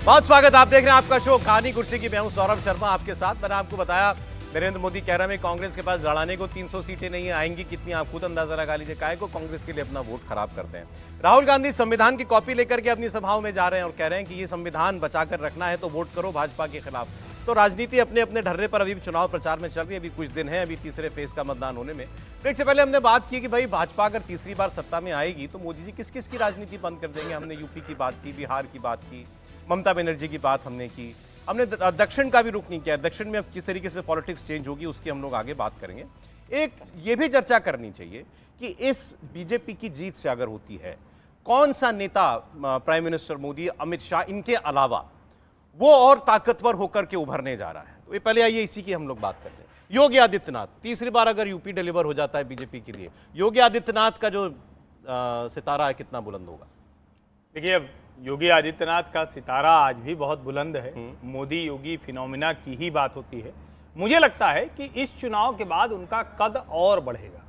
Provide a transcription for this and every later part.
बहुत स्वागत। आप देख रहे हैं आपका शो कहानी कुर्सी की। मैं हूं सौरभ शर्मा आपके साथ। मैंने आपको बताया नरेंद्र मोदी कह रहे हैं कांग्रेस के पास लड़ाने को 300 सीटें नहीं है, आएंगी कितनी आप खुद अंदाजा लगा लीजिए। काहे को कांग्रेस के लिए अपना वोट खराब करते हैं। राहुल गांधी संविधान की कॉपी लेकर के अपनी सभाओं में जा रहे हैं और कह रहे हैं कि ये संविधान बचाकर रखना है तो वोट करो भाजपा के खिलाफ। तो राजनीति अपने अपने ढर्रे पर अभी चुनाव प्रचार में चल रही है। अभी कुछ दिन है, अभी तीसरे फेज का मतदान होने में। ब्रेक से पहले हमने बात की कि भाई भाजपा अगर तीसरी बार सत्ता में आएगी तो मोदी जी किस किस की राजनीति बंद कर देंगे। हमने यूपी की बात की, बिहार की बात की, ममता बनर्जी की बात हमने की, हमने दक्षिण का भी रुख नहीं किया। दक्षिण में अब किस तरीके से पॉलिटिक्स चेंज होगी उसकी हम लोग आगे बात करेंगे। एक ये भी चर्चा करनी चाहिए कि इस बीजेपी की जीत से अगर होती है, कौन सा नेता प्राइम मिनिस्टर मोदी, अमित शाह, इनके अलावा वो और ताकतवर होकर के उभरने जा रहा है। तो ये पहले आइए इसी की हम लोग बात करते हैं। योगी आदित्यनाथ तीसरी बार अगर यूपी डिलीवर हो जाता है बीजेपी के लिए, योगी आदित्यनाथ का जो सितारा है कितना बुलंद होगा? देखिए, अब योगी आदित्यनाथ का सितारा आज भी बहुत बुलंद है। मोदी योगी फिनोमिना की ही बात होती है। मुझे लगता है कि इस चुनाव के बाद उनका कद और बढ़ेगा।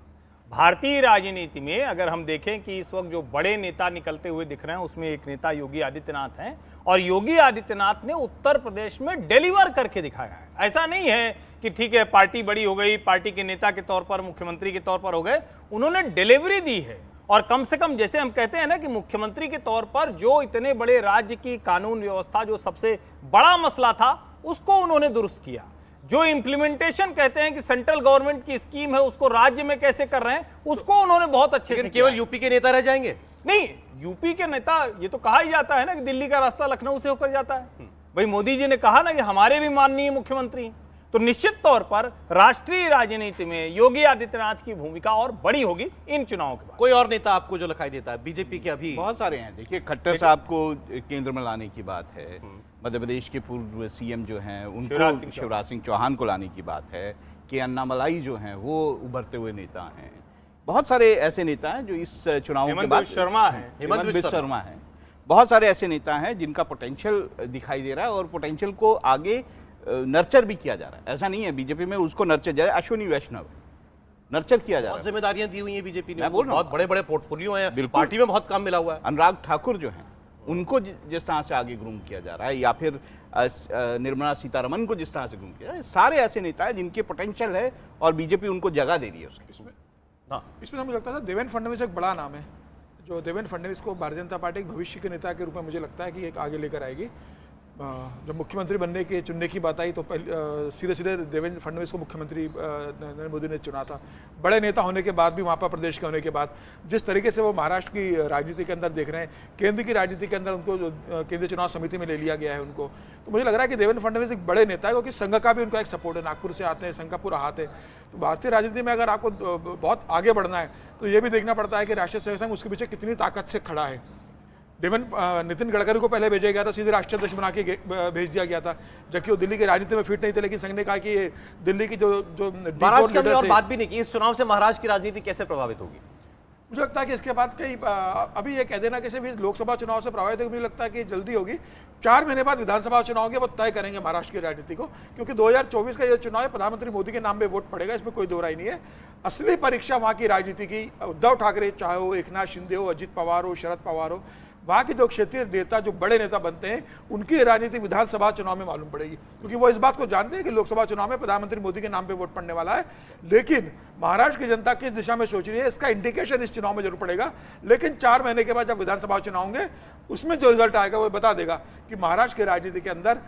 भारतीय राजनीति में अगर हम देखें कि इस वक्त जो बड़े नेता निकलते हुए दिख रहे हैं उसमें एक नेता योगी आदित्यनाथ हैं, और योगी आदित्यनाथ ने उत्तर प्रदेश में डिलीवर करके दिखाया है। ऐसा नहीं है कि ठीक है पार्टी बड़ी हो गई, पार्टी के नेता के तौर पर, मुख्यमंत्री के तौर पर हो गए, उन्होंने डिलीवरी दी है। और कम से कम जैसे हम कहते हैं ना कि मुख्यमंत्री के तौर पर जो इतने बड़े राज्य की कानून व्यवस्था जो सबसे बड़ा मसला था उसको उन्होंने दुरुस्त किया। जो इम्प्लीमेंटेशन कहते हैं कि सेंट्रल गवर्नमेंट की स्कीम है उसको राज्य में कैसे कर रहे हैं उसको उन्होंने बहुत अच्छे से केवल यूपी के नेता रह जाएंगे? नहीं, यूपी के नेता, ये तो कहा ही जाता है ना कि दिल्ली का रास्ता लखनऊ से होकर जाता है। भाई मोदी जी ने कहा ना कि हमारे भी माननीय मुख्यमंत्री हैं। तो निश्चित तौर पर राष्ट्रीय राजनीति में योगी आदित्यनाथ की भूमिका और बड़ी होगी इन चुनावों के बाद। कोई और नेता आपको जो दिखाई देता है बीजेपी के? अभी बहुत सारे हैं। देखिए, खट्टर साहब को केंद्र में लाने की बात है, मध्य प्रदेश के पूर्व सीएम जो हैं उनको, शिवराज सिंह चौहान को लाने की बात है, के अन्नामलाई जो हैं वो उभरते हुए नेता हैं। बहुत सारे ऐसे नेता हैं जो इस चुनाव के बाद, शर्मा है, हेमंत बिश्व शर्मा है, बहुत सारे ऐसे नेता हैं जिनका पोटेंशियल दिखाई दे रहा है और पोटेंशियल को आगे नर्चर भी किया जा रहा है। ऐसा नहीं है बीजेपी में उसको नर्चर जाए। अश्विनी वैष्णव नर्चर किया जा रहा है। जिम्मेदारियां दी हुई हैं बीजेपी ने, बहुत बड़े बड़े पोर्टफोलियो हैं, पार्टी में बहुत काम मिला हुआ है। अनुराग ठाकुर जो हैं उनको जिस तरह से आगे ग्रूम किया जा रहा है, या फिर निर्मला सीतारमन को जिस तरह से ग्रूम किया जा रहा है, सारे ऐसे नेता हैं जिनके पोटेंशियल है और बीजेपी उनको जगह दे रही है इसमें मुझे लगता था देवेंद्र फडणवीस एक बड़ा नाम है, जो देवेंद्र फडणवीस को भारतीय जनता पार्टी के भविष्य के नेता के रूप में मुझे लगता है कि एक आगे लेकर आएगी। जब मुख्यमंत्री बनने के चुनने की बात आई तो सीधे सीधे देवेंद्र फडणवीस को मुख्यमंत्री नरेंद्र मोदी ने चुना था। बड़े नेता होने के बाद भी, वहाँ पर प्रदेश के होने के बाद, जिस तरीके से वो महाराष्ट्र की राजनीति के अंदर देख रहे हैं, केंद्र की राजनीति के अंदर उनको केंद्रीय चुनाव समिति में ले लिया गया है उनको, तो मुझे लग रहा है कि देवेंद्र फडणवीस एक बड़े नेता है, क्योंकि संघ का भी उनका एक सपोर्ट है। नागपुर से आते हैं, संघ का पूरा हाथ है। तो भारतीय राजनीति में अगर आपको बहुत आगे बढ़ना है तो ये भी देखना पड़ता है कि राष्ट्रीय सेवक संघ उसके पीछे कितनी ताकत से खड़ा है। नितिन गडकरी को पहले भेजा गया था, सीधे राष्ट्रीय अध्यक्ष बना के भेज दिया गया था, जबकि वो दिल्ली की राजनीति में फिट नहीं थे। लेकिन संघ ने कहा कि ये दिल्ली की जो महाराष्ट्र की और बात भी नहीं की। इस चुनाव से महाराष्ट्र की राजनीति कैसे प्रभावित होगी? मुझे लगता है कि इसके बाद कई अभी ये कह देना किसी भी लोकसभा चुनाव से प्रभावित है, मुझे लगता है कि जल्दी होगी। 4 महीने बाद विधानसभा चुनाव होंगे, वो तय करेंगे महाराष्ट्र की राजनीति को, क्योंकि 2024 का ये चुनाव है, प्रधानमंत्री मोदी के नाम पे वोट पड़ेगा, इसमें कोई दो राय नहीं है। असली परीक्षा वहाँ की राजनीति की, उद्धव ठाकरे चाहे हो, एकनाथ शिंदे हो, अजित पवार हो, शरद पवार हो, वहाँ के जो क्षेत्रीय नेता, जो बड़े नेता बनते हैं, उनकी राजनीति विधानसभा चुनाव में मालूम पड़ेगी, क्योंकि वो इस बात को जानते हैं कि लोकसभा चुनाव में प्रधानमंत्री मोदी के नाम पे वोट पड़ने वाला है। लेकिन महाराष्ट्र की जनता किस दिशा में सोच रही है, इसका इंडिकेशन इस चुनाव में जरूर पड़ेगा। लेकिन 4 महीने के बाद जब विधानसभा चुनाव होंगे, उसमें जो रिजल्ट आएगा वो बता देगा कि महाराष्ट्र की राजनीति के अंदर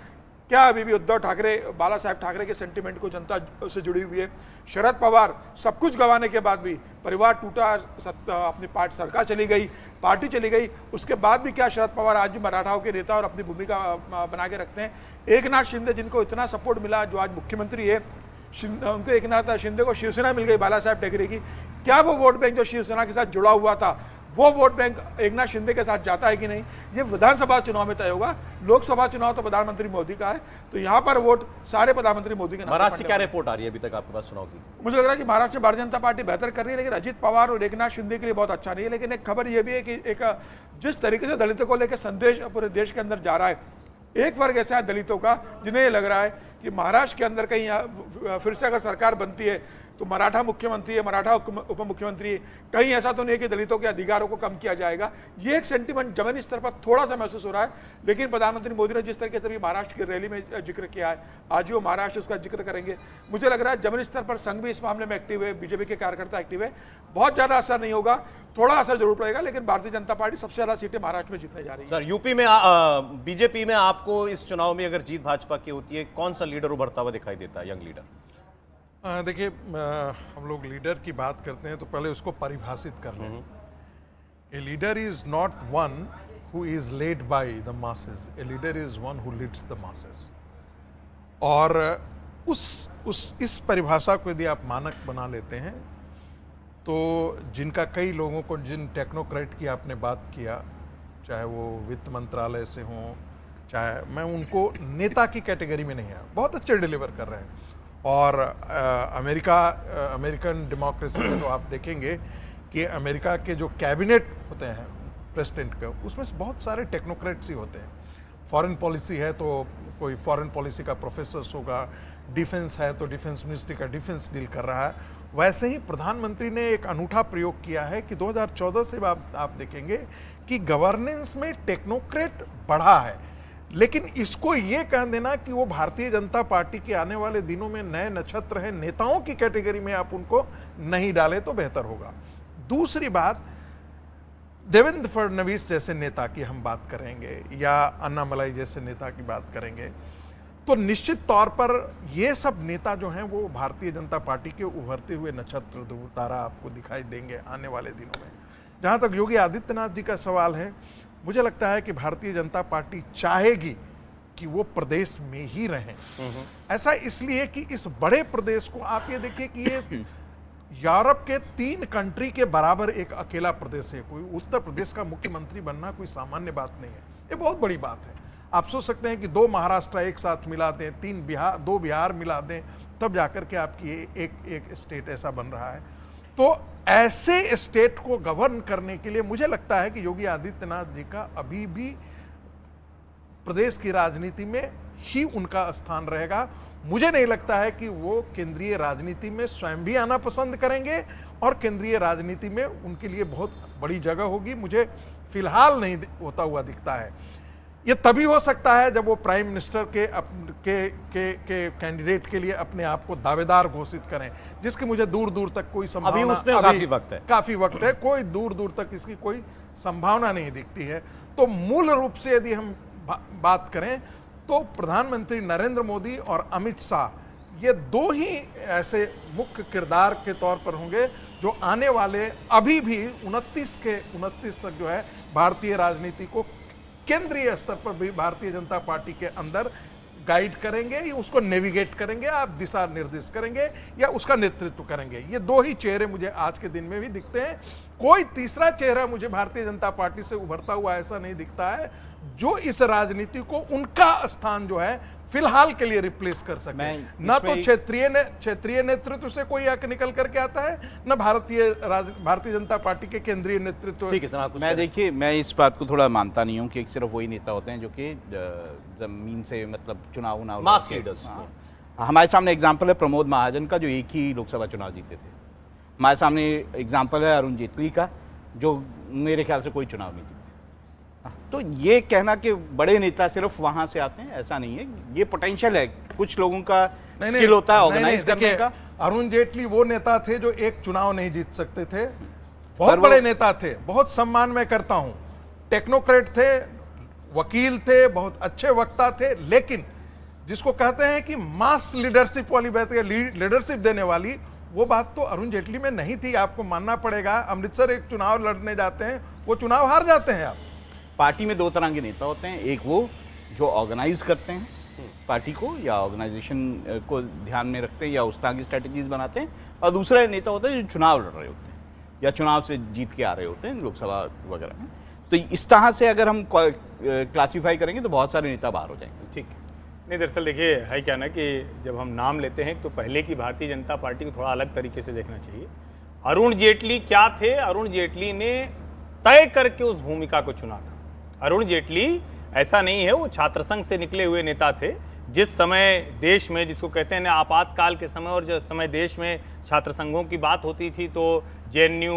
क्या अभी भी उद्धव ठाकरे, बाला साहेब ठाकरे के सेंटिमेंट को जनता से जुड़ी हुई है। शरद पवार सब कुछ गंवाने के बाद भी, परिवार टूटा, अपनी पार्टी, सरकार चली गई, पार्टी चली गई, उसके बाद भी क्या शरद पवार आज भी मराठाओं के नेता और अपनी भूमिका बना के रखते हैं। एकनाथ शिंदे जिनको इतना सपोर्ट मिला, जो आज मुख्यमंत्री है, उनको एकनाथ शिंदे को शिवसेना मिल गई बाला साहेब ठाकरे की, क्या वो वोट बैंक जो शिवसेना के साथ जुड़ा हुआ था वो वोट बैंक एकनाथ शिंदे के साथ जाता है कि नहीं, ये विधानसभा चुनाव में तय होगा। लोकसभा चुनाव तो प्रधानमंत्री मोदी का है, तो यहाँ पर वोट सारे प्रधानमंत्री मोदी के नाम। महाराष्ट्र से क्या रिपोर्ट आ रही है अभी तक आपके पास चुनाव की? मुझे लग रहा है कि महाराष्ट्र में भारतीय जनता पार्टी बेहतर कर रही है, लेकिन अजित पवार और एकनाथ शिंदे के लिए बहुत अच्छा नहीं है। लेकिन एक खबर यह भी है कि एक जिस तरीके से दलितों को लेकर संदेश पूरे देश के अंदर जा रहा है, एक वर्ग ऐसा है दलितों का जिन्हें ये लग रहा है कि महाराष्ट्र के अंदर कहीं फिर से अगर सरकार बनती है तो मराठा मुख्यमंत्री है, मराठा उप मुख्यमंत्री है, कहीं ऐसा तो नहीं है कि दलितों के अधिकारों को कम किया जाएगा। ये एक सेंटिमेंट जमीनी स्तर पर थोड़ा सा महसूस हो रहा है। लेकिन प्रधानमंत्री मोदी ने जिस तरीके से भी महाराष्ट्र की रैली में जिक्र किया है, आज वो महाराष्ट्र उसका जिक्र करेंगे, मुझे लग रहा है जमीनी स्तर पर संघ भी इस मामले में एक्टिव है, बीजेपी के कार्यकर्ता एक्टिव है। बहुत ज्यादा असर नहीं होगा, थोड़ा असर जरूर पड़ेगा, लेकिन भारतीय जनता पार्टी सबसे ज्यादा सीटें महाराष्ट्र में जीतने जा रही है। सर, यूपी में बीजेपी में आपको इस चुनाव में अगर जीत भाजपा की होती है, कौन सा लीडर उभरता हुआ दिखाई देता है, यंग लीडर? देखिए, हम लोग लीडर की बात करते हैं तो पहले उसको परिभाषित कर लें। A leader is not one who is led by the masses, a leader is one who leads the masses. और इस परिभाषा को यदि आप मानक बना लेते हैं तो जिनका कई लोगों को, जिन टेक्नोक्रेट की आपने बात किया, चाहे वो वित्त मंत्रालय से हों, चाहे, मैं उनको नेता की कैटेगरी में नहीं है, बहुत अच्छे डिलीवर कर रहे हैं। और अमेरिकन डेमोक्रेसी में तो आप देखेंगे कि अमेरिका के जो कैबिनेट होते हैं प्रेसिडेंट के, उसमें से बहुत सारे टेक्नोक्रेट्स ही होते हैं। फॉरेन पॉलिसी है तो कोई फॉरेन पॉलिसी का प्रोफेसर होगा, डिफेंस है तो डिफेंस मिनिस्ट्री का डिफेंस डील कर रहा है। वैसे ही प्रधानमंत्री ने एक अनूठा प्रयोग किया है कि 2014 से आप देखेंगे कि गवर्नेंस में टेक्नोक्रेट बढ़ा है। लेकिन इसको ये कह देना कि वो भारतीय जनता पार्टी के आने वाले दिनों में नए नक्षत्र हैं, नेताओं की कैटेगरी में आप उनको नहीं डालें तो बेहतर होगा। दूसरी बात, देवेंद्र फडणवीस जैसे नेता की हम बात करेंगे या अन्नामलाई जैसे नेता की बात करेंगे तो निश्चित तौर पर ये सब नेता जो हैं वो भारतीय जनता पार्टी के उभरते हुए नक्षत्र, ध्रुव तारा आपको दिखाई देंगे आने वाले दिनों में। जहाँ तक योगी आदित्यनाथ जी का सवाल है, मुझे लगता है कि भारतीय जनता पार्टी चाहेगी कि वो प्रदेश में ही रहें। ऐसा इसलिए कि इस बड़े प्रदेश को आप ये देखिए कि ये यूरोप के 3 कंट्री के बराबर एक अकेला प्रदेश है। कोई उत्तर प्रदेश का मुख्यमंत्री बनना कोई सामान्य बात नहीं है, ये बहुत बड़ी बात है। आप सोच सकते हैं कि 2 महाराष्ट्र एक साथ मिला दें, 2 बिहार मिला दें, तब जाकर के आपकी एक स्टेट ऐसा बन रहा है। तो ऐसे स्टेट को गवर्न करने के लिए मुझे लगता है कि योगी आदित्यनाथ जी का अभी भी प्रदेश की राजनीति में ही उनका स्थान रहेगा। मुझे नहीं लगता है कि वो केंद्रीय राजनीति में स्वयं भी आना पसंद करेंगे और केंद्रीय राजनीति में उनके लिए बहुत बड़ी जगह होगी, मुझे फिलहाल नहीं होता हुआ दिखता है। ये तभी हो सकता है जब वो प्राइम मिनिस्टर के कैंडिडेट के लिए अपने आप को दावेदार घोषित करें, जिसकी मुझे दूर दूर तक कोई संभावना, अभी उसमें काफी वक्त है, कोई दूर दूर तक इसकी कोई संभावना नहीं दिखती है। तो मूल रूप से यदि हम बात करें तो प्रधानमंत्री नरेंद्र मोदी और अमित शाह ये 2 ही ऐसे मुख्य किरदार के तौर पर होंगे जो आने वाले अभी भी 29 तक जो है भारतीय राजनीति को केंद्रीय स्तर पर भी भारतीय जनता पार्टी के अंदर गाइड करेंगे, या उसको नेविगेट करेंगे, आप दिशा निर्देश करेंगे या उसका नेतृत्व करेंगे। ये 2 ही चेहरे मुझे आज के दिन में भी दिखते हैं। कोई तीसरा चेहरा मुझे भारतीय जनता पार्टी से उभरता हुआ ऐसा नहीं दिखता है जो इस राजनीति को उनका स्थान जो है फिलहाल के लिए रिप्लेस कर सके। न तो क्षेत्रीय नेतृत्व से कोई आके निकल करके आता है, न भारतीय जनता पार्टी के केंद्रीय नेतृत्व। ठीक है सर, मैं देखिए, मैं इस बात को थोड़ा मानता नहीं हूँ कि सिर्फ वही नेता होते हैं जो कि जमीन से, मतलब चुनाव मास लीडर्स। हमारे सामने एग्जाम्पल है प्रमोद महाजन का, जो एक ही लोकसभा चुनाव जीते थे। हमारे सामने एग्जाम्पल है अरुण जेटली का, जो मेरे ख्याल से कोई चुनाव नहीं जीते। तो ये कहना कि बड़े नेता सिर्फ वहां से आते हैं, ऐसा नहीं है। ये पोटेंशियल है, कुछ लोगों का स्किल होता है ऑर्गेनाइज करने का। अरुण जेटली वो नेता थे जो एक चुनाव नहीं जीत सकते थे, बहुत बड़े नेता थे, बहुत सम्मान मैं करता हूं, टेक्नोक्रेट थे, वकील थे, बहुत अच्छे वक्ता थे। लेकिन जिसको कहते हैं कि मास लीडरशिप वाली बात, लीडरशिप देने वाली, वो बात तो अरुण जेटली में नहीं थी, आपको मानना पड़ेगा। अमृतसर एक चुनाव लड़ने जाते हैं, वो चुनाव हार जाते हैं। आप पार्टी में 2 तरह के नेता होते हैं, एक वो जो ऑर्गेनाइज करते हैं पार्टी को या ऑर्गेनाइजेशन को ध्यान में रखते हैं या उस तरह की स्ट्रेटजीज बनाते हैं, और दूसरा नेता होता है जो चुनाव लड़ रहे होते हैं या चुनाव से जीत के आ रहे होते हैं लोकसभा वगैरह में। तो इस तरह से अगर हम क्लासीफाई करेंगे तो बहुत सारे नेता बाहर हो जाएंगे। ठीक नहीं, दरअसल देखिए है क्या ना कि जब हम नाम लेते हैं तो पहले की भारतीय जनता पार्टी को थोड़ा अलग तरीके से देखना चाहिए। अरुण जेटली क्या थे? अरुण जेटली ने तय करके उस भूमिका को चुना था। अरुण जेटली ऐसा नहीं है वो छात्र संघ से निकले हुए नेता थे जिस समय देश में, जिसको कहते हैं ना आपातकाल के समय, और जिस समय देश में छात्र संघों की बात होती थी तो JNU,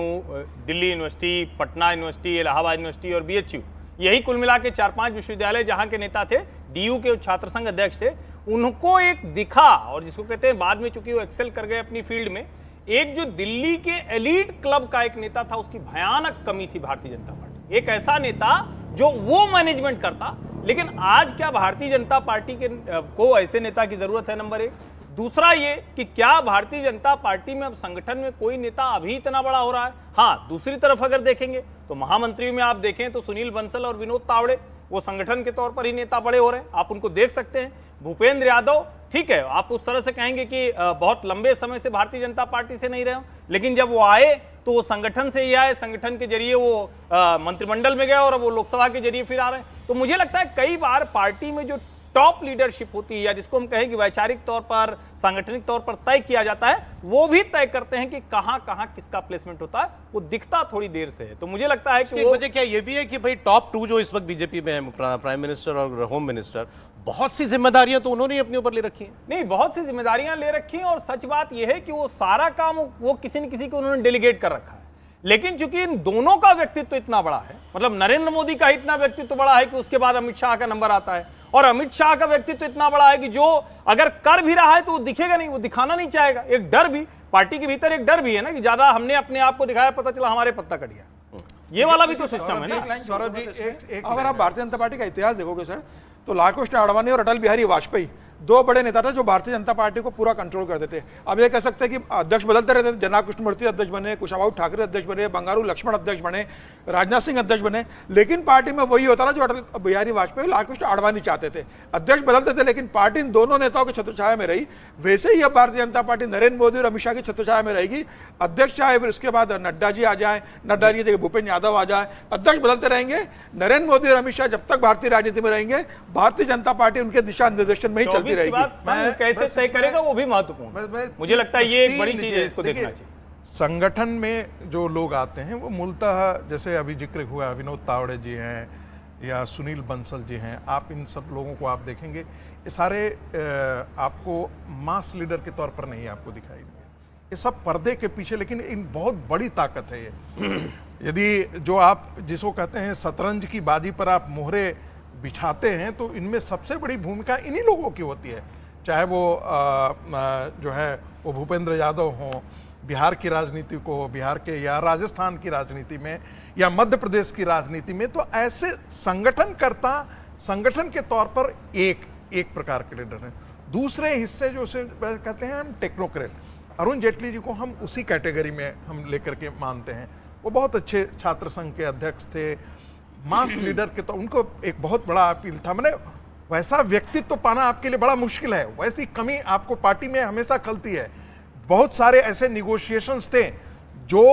Delhi university, Patna university, Allahabad university और बीएचयू, यही कुल मिला के 4-5 विश्वविद्यालय जहाँ के नेता थे, डीयू के छात्र संघ अध्यक्ष थे, उनको एक दिखा, और जिसको कहते हैं बाद में चूंकि वो एक्सेल कर गए अपनी फील्ड में, एक जो दिल्ली के एलीट क्लब का एक नेता था, उसकी भयानक कमी थी भारतीय जनता पार्टी। एक ऐसा नेता जो वो मैनेजमेंट करता। लेकिन आज क्या भारतीय जनता पार्टी को ऐसे नेता की जरूरत है? नंबर एक। दूसरा ये कि क्या भारतीय जनता पार्टी में अब संगठन में कोई नेता अभी इतना बड़ा हो रहा है? हाँ, दूसरी तरफ अगर देखेंगे तो महामंत्रियों में आप देखें तो सुनील बंसल और विनोद तावड़े वो संगठन के तौर पर ही नेता बड़े हो रहे हैं, आप उनको देख सकते हैं। भूपेंद्र यादव, ठीक है, आप उस तरह से कहेंगे कि बहुत लंबे समय से भारतीय जनता पार्टी से नहीं रहे हो, लेकिन जब वो आए तो वो संगठन से ही आए, संगठन के जरिए वो मंत्रिमंडल में गए और अब वो लोकसभा के जरिए फिर आ रहे हैं। तो मुझे लगता है कई बार पार्टी में जो टॉप लीडरशिप होती है, या जिसको हम कहें कि वैचारिक तौर पर, सांगठनिक तौर पर तय किया जाता है, वो भी तय करते हैं कि कहां कहां किसका प्लेसमेंट होता है, वो दिखता थोड़ी देर से है। तो मुझे लगता है कि वजह क्या ये भी है कि भाई टॉप 2 जो इस वक्त बीजेपी में है, प्राइम मिनिस्टर और होम मिनिस्टर, बहुत सी जिम्मेदारियां तो उन्होंने अपने ऊपर ले रखी हैं। नहीं, बहुत सी जिम्मेदारियां ले रखी हैं, और सच बात यह है कि वो सारा काम वो किसी न किसी को उन्होंने डेलीगेट कर रखा है। लेकिन चूंकि इन दोनों का व्यक्तित्व इतना बड़ा है, मतलब नरेंद्र मोदी का इतना व्यक्तित्व बड़ा है कि उसके बाद अमित शाह का नंबर आता है, और अमित शाह का व्यक्तित्व इतना बड़ा है कि जो अगर कर भी रहा है तो वो दिखेगा नहीं, वो दिखाना नहीं चाहेगा। एक डर भी पार्टी के भीतर, एक डर भी है ना कि ज्यादा हमने अपने आप को दिखाया, पता चला हमारे पत्ता कट गया। ये वाला भी तो सिस्टम है ना। सौरभ जी, अगर आप भारतीय जनता पार्टी का इतिहास देखोगे सर, तो लाल कृष्ण आडवाणी और अटल बिहारी वाजपेयी दो बड़े नेता थे जो भारतीय जनता पार्टी को पूरा कंट्रोल करते थे। अब ये कह सकते हैं कि अध्यक्ष बदलते रहते थे, जना कृष्णमूर्ति अध्यक्ष बने, कुशाभाऊ ठाकरे अध्यक्ष बने, बंगारू लक्ष्मण अध्यक्ष बने, राजनाथ सिंह अध्यक्ष बने, लेकिन पार्टी में वही होता ना जो अटल बिहारी वाजपेयी, लाल कृष्ण आडवाणी चाहते थे। अध्यक्ष बदलते थे लेकिन पार्टी इन दोनों नेताओं की छत्रछाया में रही। वैसे ही अब भारतीय जनता पार्टी नरेंद्र मोदी और अमित शाह की छत्रछाया में रहेगी। अध्यक्ष चाहे फिर उसके बाद नड्डा जी आ जाए, नड्डा जी की जगह भूपेन्द्र यादव आ जाए, अध्यक्ष बदलते रहेंगे। नरेंद्र मोदी और अमित शाह जब तक भारतीय राजनीति में रहेंगे, भारतीय जनता पार्टी उनके दिशा निर्देशन में ही चलती रहेगी। कैसे तय करेगा वो भी महत्वपूर्ण। मुझे लगता है ये एक बड़ी चीज है, इसको देखना चाहिए। संगठन में जो लोग आते हैं वो मूलतः, जैसे अभी जिक्र हुआ विनोद तावड़े जी हैं या सुनील बंसल जी हैं, आप इन सब लोगों को आप देखेंगे, ये सारे आपको मास लीडर के तौर पर नहीं आपको दिखाई देंगे। ये सब पर्दे के पीछे, लेकिन इन बहुत बड़ी ताकत है ये। यदि जो आप जिसको कहते हैं शतरंज की बाजी पर आप मोहरे बिछाते हैं, तो इनमें सबसे बड़ी भूमिका इन्हीं लोगों की होती है। चाहे वो जो है वो भूपेंद्र यादव हों बिहार की राजनीति को, बिहार के या राजस्थान की राजनीति में या मध्य प्रदेश की राजनीति में, तो ऐसे संगठनकर्ता संगठन के तौर पर एक प्रकार के लीडर हैं। दूसरे हिस्से जो से कहते हैं हम टेक्नोक्रेट, अरुण जेटली जी को हम उसी कैटेगरी में हम लेकर के मानते हैं। वो बहुत अच्छे छात्र संघ के अध्यक्ष थे, मास लीडर के, तो उनको एक बहुत बड़ा अपील था। मैंने वैसा व्यक्तित्व पाना आपके लिए बड़ा मुश्किल है, वैसी कमी आपको पार्टी में हमेशा खलती है। बहुत सारे ऐसे निगोशिएशंस थे जो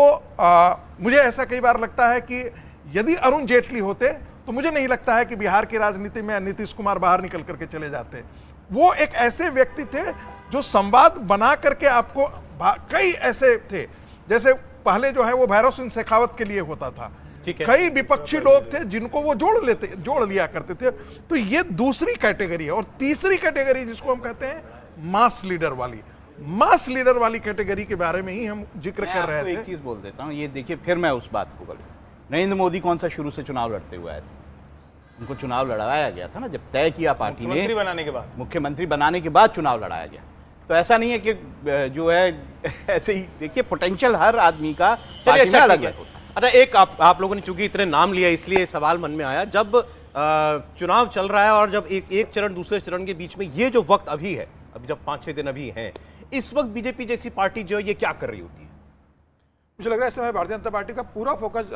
मुझे ऐसा कई बार लगता है कि यदि अरुण जेटली होते तो मुझे नहीं लगता है कि बिहार की राजनीति में नीतीश कुमार बाहर निकल करके चले जाते। वो एक ऐसे व्यक्ति थे जो संवाद बना करके आपको, कई ऐसे थे, जैसे पहले जो है वो भैरव सिंह शेखावत के लिए होता था, कई विपक्षी लोग थे जिनको वो जोड़ लिया करते थे। तो ये दूसरी कैटेगरी है। और तीसरी कैटेगरी जिसको हम कहते हैं मास लीडर वाली कैटेगरी के बारे में ही हम जिक्र कर रहे थे। एक चीज बोल देता हूँ, ये देखिए, फिर मैं उस बात को बोलूँ। नरेंद्र मोदी कौन सा शुरू से चुनाव लड़ते हुए आए थे? उनको चुनाव लड़ाया गया था ना, जब तय किया पार्टी ने, मुख्यमंत्री बनाने के बाद, मुख्यमंत्री बनाने के बाद चुनाव लड़ाया गया। तो ऐसा नहीं है कि जो है ऐसे ही, देखिए पोटेंशियल हर आदमी का चलिए अच्छा अलग है। अच्छा, एक आप लोगों ने चूंकि इतने नाम लिया इसलिए सवाल मन में आया, जब चुनाव चल रहा है और जब एक चरण दूसरे चरण के बीच में ये जो वक्त अभी है, अभी जब 5-6 दिन अभी हैं, इस वक्त बीजेपी जैसी पार्टी जो है ये क्या कर रही होती है? मुझे लग रहा है इस समय भारतीय जनता पार्टी का पूरा फोकस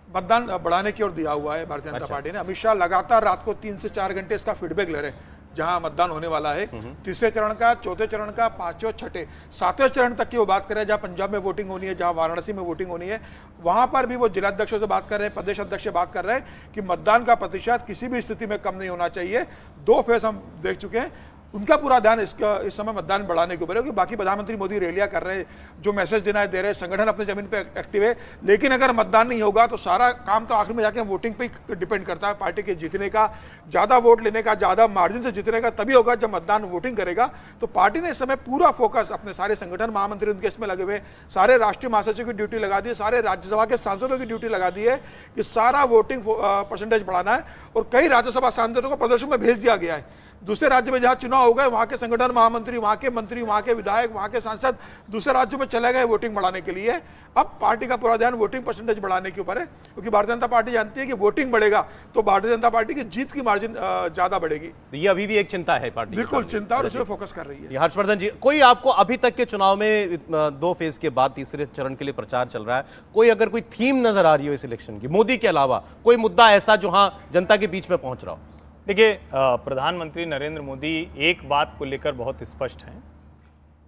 मतदान बढ़ाने की ओर दिया हुआ है। भारतीय जनता पार्टी ने, अमित शाह लगातार रात को 3 से 4 घंटे इसका फीडबैक ले रहे हैं, जहां मतदान होने वाला है, तीसरे चरण का, चौथे चरण का, 5वें, 6ठे, 7वें चरण तक की वो बात कर रहे हैं, जहां पंजाब में वोटिंग होनी है, जहां वाराणसी में वोटिंग होनी है, वहां पर भी वो जिलाध्यक्षों से बात कर रहे हैं, प्रदेश अध्यक्ष से बात कर रहे हैं कि मतदान का प्रतिशत किसी भी स्थिति में कम नहीं होना चाहिए। 2 फेज हम देख चुके हैं। उनका पूरा ध्यान इस समय मतदान बढ़ाने के ऊपर है, क्योंकि बाकी प्रधानमंत्री मोदी रैलियां कर रहे हैं, जो मैसेज देना है दे रहे हैं, संगठन अपने जमीन पे एक्टिव है, लेकिन अगर मतदान नहीं होगा तो सारा काम तो आखिर में जाके वोटिंग पे ही डिपेंड करता है। पार्टी के जीतने का, ज्यादा वोट लेने का, ज्यादा मार्जिन से जीतने का तभी होगा जब मतदान वोटिंग करेगा। तो पार्टी ने इस समय पूरा फोकस, अपने सारे संगठन महामंत्री उनके इसमें लगे हुए, सारे राष्ट्रीय महासचिव की ड्यूटी लगा दी है, सारे राज्यसभा के सांसदों की ड्यूटी लगा दी है कि सारा वोटिंग परसेंटेज बढ़ाना है। और कई राज्यसभा सांसदों को प्रदर्शन में भेज दिया गया है। दूसरे राज्य में जहां चुनाव हो गए, वहां के संगठन महामंत्री, वहां के मंत्री, वहां के विधायक, वहां के सांसद दूसरे राज्यों में चले गए वोटिंग बढ़ाने के लिए। अब पार्टी का पूरा ध्यान वोटिंग परसेंटेज बढ़ाने के ऊपर है, क्योंकि भारतीय जनता पार्टी जानती है कि वोटिंग बढ़ेगा तो भारतीय जनता पार्टी की जीत की मार्जिन ज्यादा बढ़ेगी। तो ये अभी भी एक चिंता है पार्टी के बिल्कुल सामने। चिंता, और इसमें फोकस कर रही है। ये हर्षवर्धन जी, कोई आपको अभी तक के चुनाव में 2 फेज के बाद तीसरे चरण के लिए प्रचार चल रहा है, कोई अगर कोई थीम नजर आ रही हो इस इलेक्शन की, मोदी के अलावा कोई मुद्दा ऐसा जो हाँ जनता के बीच में पहुंच रहा हो? देखिए, प्रधानमंत्री नरेंद्र मोदी एक बात को लेकर बहुत स्पष्ट हैं।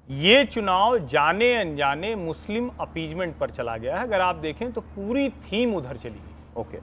ये चुनाव जाने अनजाने मुस्लिम अपीजमेंट पर चला गया है। अगर आप देखें तो पूरी थीम उधर चली गई। ओके,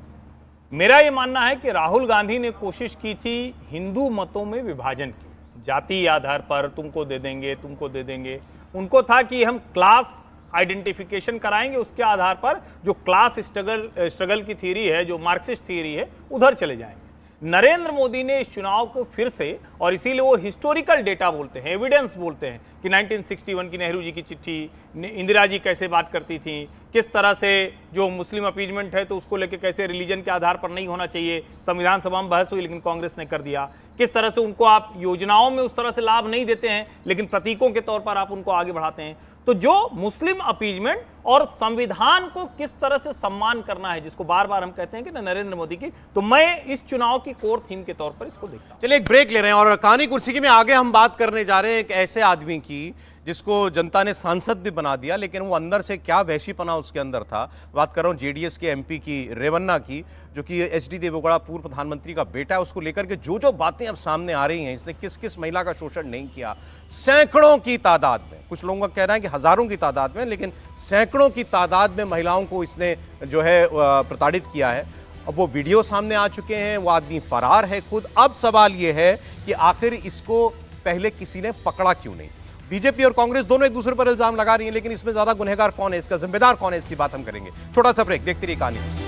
मेरा ये मानना है कि राहुल गांधी ने कोशिश की थी हिंदू मतों में विभाजन की, जाति आधार पर तुमको दे देंगे, तुमको दे देंगे। उनको था कि हम क्लास आइडेंटिफिकेशन कराएंगे, उसके आधार पर जो क्लास स्ट्रगल की थ्योरी है, जो मार्क्सिस्ट थ्योरी है, उधर चले जाएंगे। नरेंद्र मोदी ने इस चुनाव को फिर से, और इसीलिए वो हिस्टोरिकल डेटा बोलते हैं, एविडेंस बोलते हैं कि 1961 की नेहरू जी की चिट्ठी, इंदिरा जी कैसे बात करती थी, किस तरह से जो मुस्लिम अपीजमेंट है तो उसको लेकर कैसे रिलीजन के आधार पर नहीं होना चाहिए, संविधान सभा में बहस हुई लेकिन कांग्रेस ने कर दिया। किस तरह से उनको आप योजनाओं में उस तरह से लाभ नहीं देते हैं लेकिन प्रतीकों के तौर पर आप उनको आगे बढ़ाते हैं। तो जो मुस्लिम अपीजमेंट और संविधान को किस तरह से सम्मान करना है, जिसको बार बार हम कहते हैं कि नरेंद्र मोदी की, तो मैं इस चुनाव की कोर थीम के तौर पर इसको देखता हूं। चलिए एक ब्रेक ले रहे हैं और कहानी कुर्सी की में आगे हम बात करने जा रहे हैं एक ऐसे आदमी की जिसको जनता ने सांसद भी बना दिया, लेकिन वो अंदर से क्या वैशीपना उसके अंदर था। बात कर रहा हूं जेडीएस के एमपी की, रेवन्ना की, जो कि एचडी देवेगौड़ा पूर्व प्रधानमंत्री का बेटा है। उसको लेकर के जो जो बातें अब सामने आ रही हैं, इसने किस किस महिला का शोषण नहीं किया, सैकड़ों की तादाद में, कुछ लोगों का कहना है कि हजारों की तादाद में, लेकिन सैकड़ों की तादाद में महिलाओं को इसने जो है प्रताड़ित किया है। अब वो वीडियो सामने आ चुके हैं, वो आदमी फरार है खुद। अब सवाल ये है कि आखिर इसको पहले किसी ने पकड़ा क्यों नहीं। बीजेपी और कांग्रेस दोनों एक दूसरे पर इल्जाम लगा रही हैं, लेकिन इसमें ज्यादा गुनहगार कौन है, इसका जिम्मेदार कौन है, इसकी बात हम करेंगे। छोटा सा ब्रेक, देखते रहिए कहानी।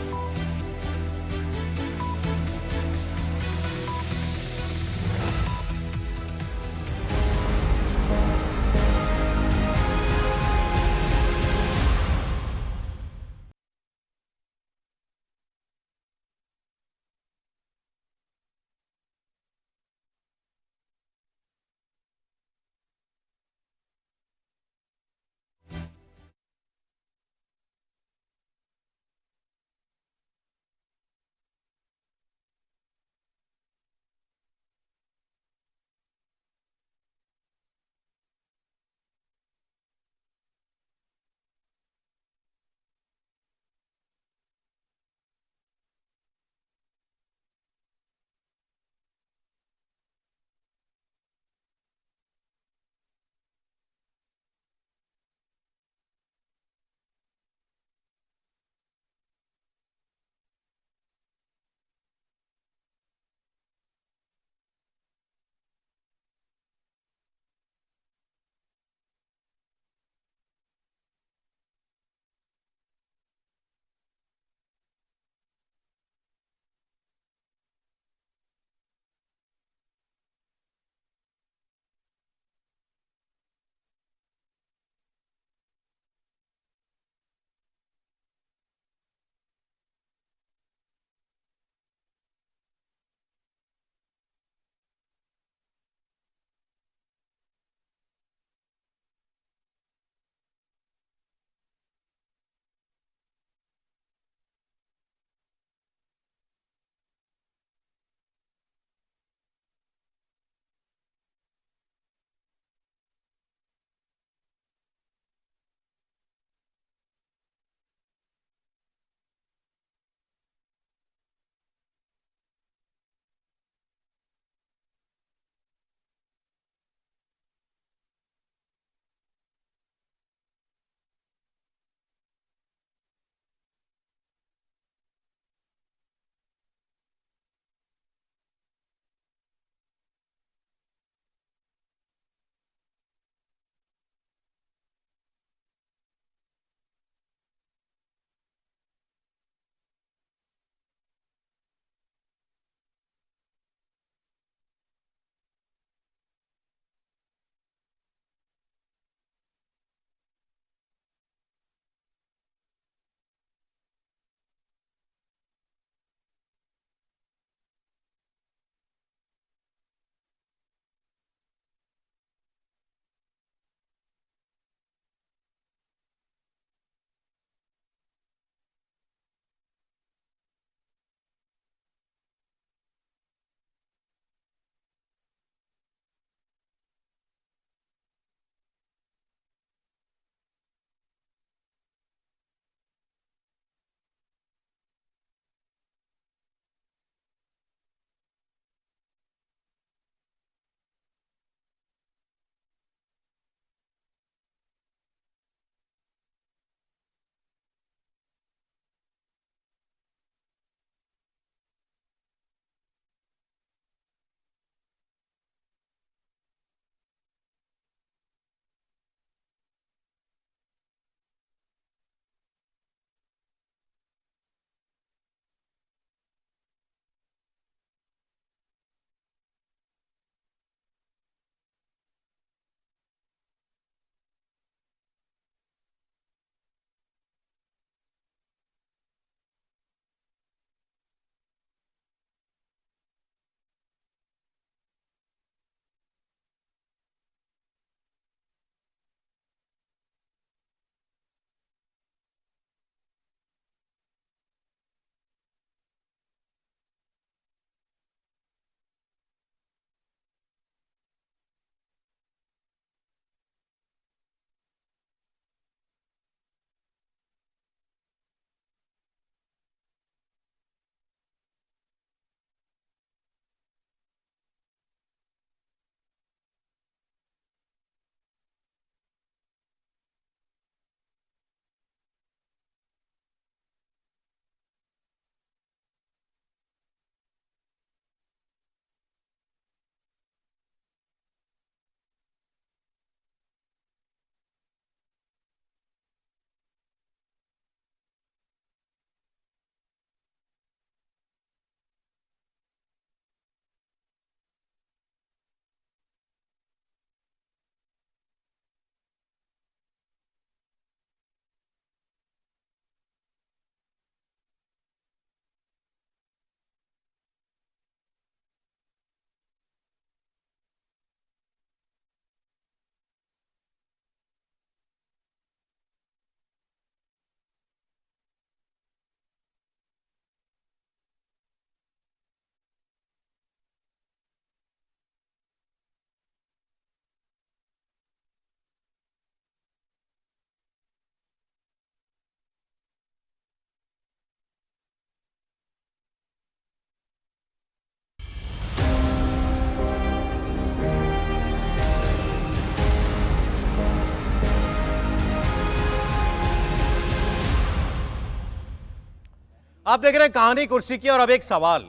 आप देख रहे हैं कहानी कुर्सी की। और अब एक सवाल,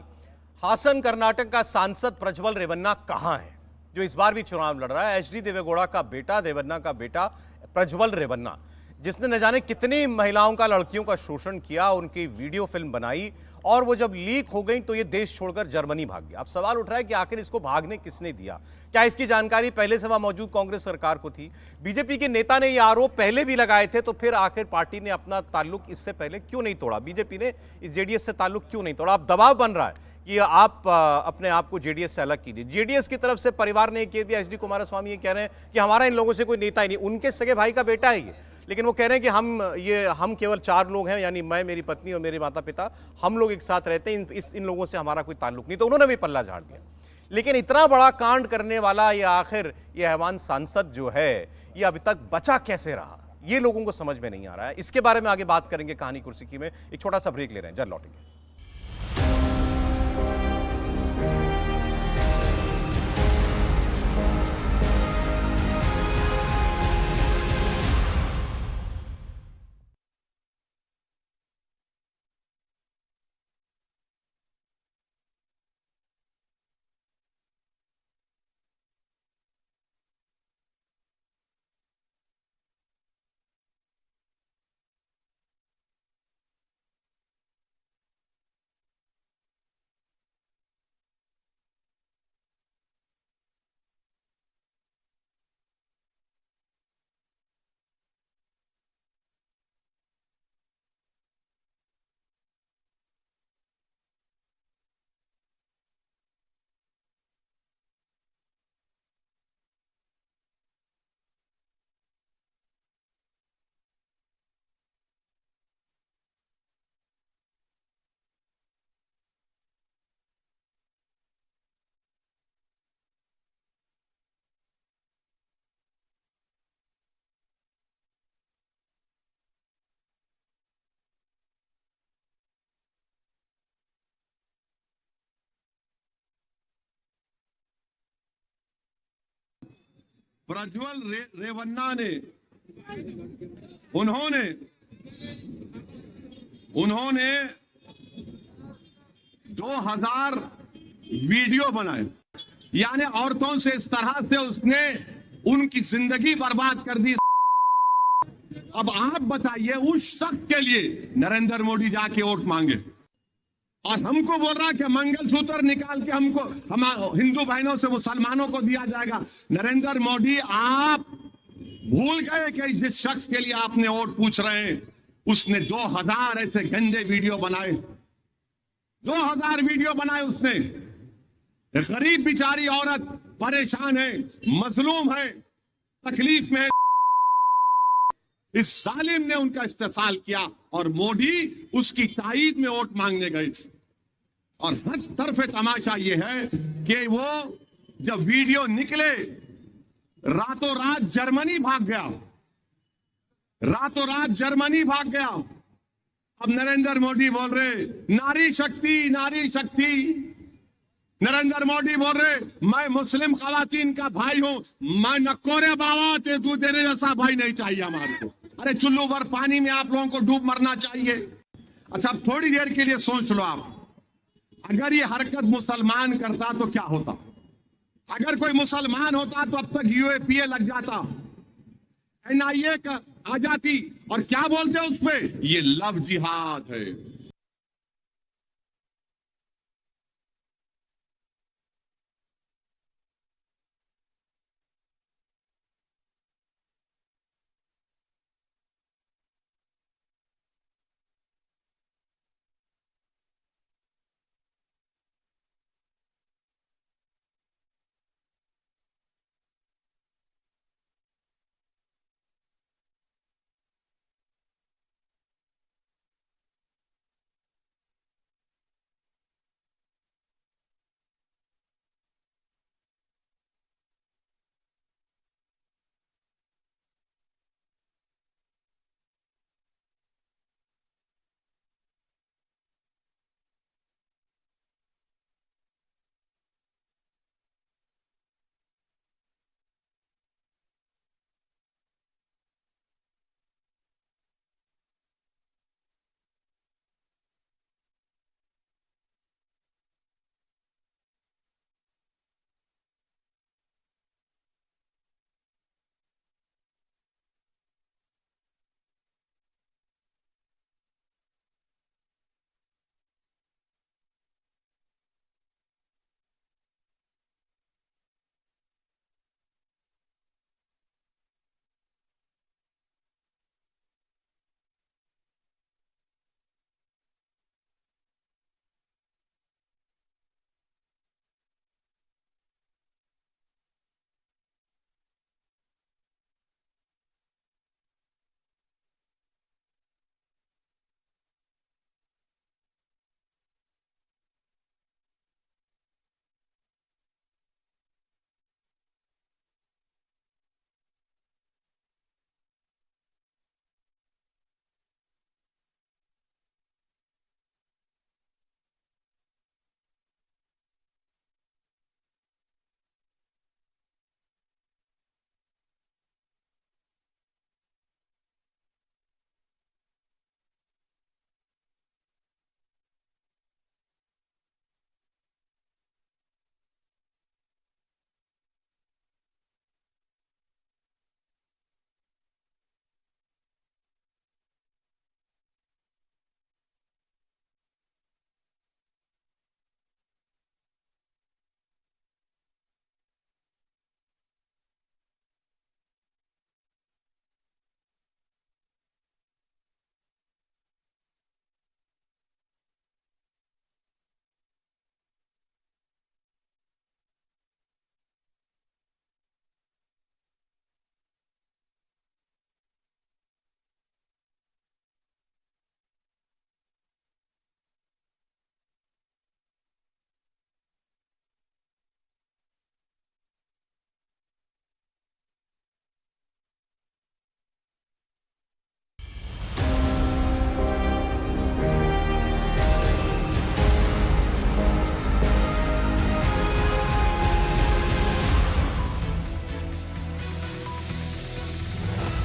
हासन कर्नाटक का सांसद प्रज्वल रेवन्ना कहां है, जो इस बार भी चुनाव लड़ रहा है? एचडी देवेगौड़ा का बेटा, रेवन्ना का बेटा प्रज्वल रेवन्ना, जिसने न जाने कितनी महिलाओं का, लड़कियों का शोषण किया, उनकी वीडियो फिल्म बनाई, और वो जब लीक हो गई तो ये देश छोड़कर जर्मनी भाग गया। अब सवाल उठ रहा है कि आखिर इसको भागने किसने दिया? क्या इसकी जानकारी पहले से वहां मौजूद कांग्रेस सरकार को थी? बीजेपी के नेता ने ये आरोप पहले भी लगाए थे, तो फिर आखिर पार्टी ने अपना ताल्लुक इससे पहले क्यों नहीं तोड़ा? बीजेपी ने इस जेडीएस से ताल्लुक क्यों नहीं तोड़ा? अब दबाव बन रहा है कि आप अपने आप को जेडीएस से अलग कीजिए। जेडीएस की तरफ से परिवार ने ये कह दिया, एचडी कुमारस्वामी ये कह रहे हैं कि हमारा इन लोगों से कोई नेता ही नहीं, उनके सगे भाई का बेटा है ये, लेकिन वो कह रहे हैं कि हम केवल 4 लोग हैं, यानी मैं, मेरी पत्नी और मेरे माता पिता, हम लोग एक साथ रहते हैं, इन लोगों से हमारा कोई ताल्लुक नहीं। तो उन्होंने भी पल्ला झाड़ दिया। लेकिन इतना बड़ा कांड करने वाला ये आखिर ये हैवान सांसद जो है, ये अभी तक बचा कैसे रहा, ये लोगों को समझ में नहीं आ रहा है। इसके बारे में आगे बात करेंगे कहानी कुर्सी की में। एक छोटा सा ब्रेक ले रहे हैं, जल्द लौटेंगे। प्रज्वल रेवन्ना ने उन्होंने उन्होंने 2000 वीडियो बनाए, यानी औरतों से इस तरह से उसने उनकी जिंदगी बर्बाद कर दी। अब आप बताइए, उस शख्स के लिए नरेंद्र मोदी जाके वोट मांगे और हमको बोल रहा है कि मंगलसूत्र निकाल के हमको, हम हिंदू बहनों से मुसलमानों को दिया जाएगा। नरेंद्र मोदी, आप भूल गए कि जिस शख्स के लिए आपने वोट पूछ रहे हैं, उसने 2000 ऐसे गंदे वीडियो बनाए, 2000 वीडियो बनाए उसने। गरीब बेचारी औरत परेशान है, मजलूम है, तकलीफ में है। इस जालिम ने उनका इस्तेसाल किया और मोदी उसकी ताईद में वोट मांगने गए थे। और हर तरफ तमाशा यह है कि वो जब वीडियो निकले, रातों रात जर्मनी भाग गया, रातों रात जर्मनी भाग गया। अब नरेंद्र मोदी बोल रहे नारी शक्ति, नारी शक्ति। नरेंद्र मोदी बोल रहे मैं मुस्लिम खवातीन का भाई हूं, मैं नकोरे बाबा तू तेरे जैसा भाई नहीं चाहिए हमारे को। अरे चुल्लू भर पानी में आप लोगों को डूब मरना चाहिए। अच्छा, अब थोड़ी देर के लिए सोच लो आप, अगर ये हरकत मुसलमान करता तो क्या होता? अगर कोई मुसलमान होता तो अब तक यूएपीए लग जाता, एनआईए आ जाती, और क्या बोलते हैं उसमें, ये लव जिहाद है।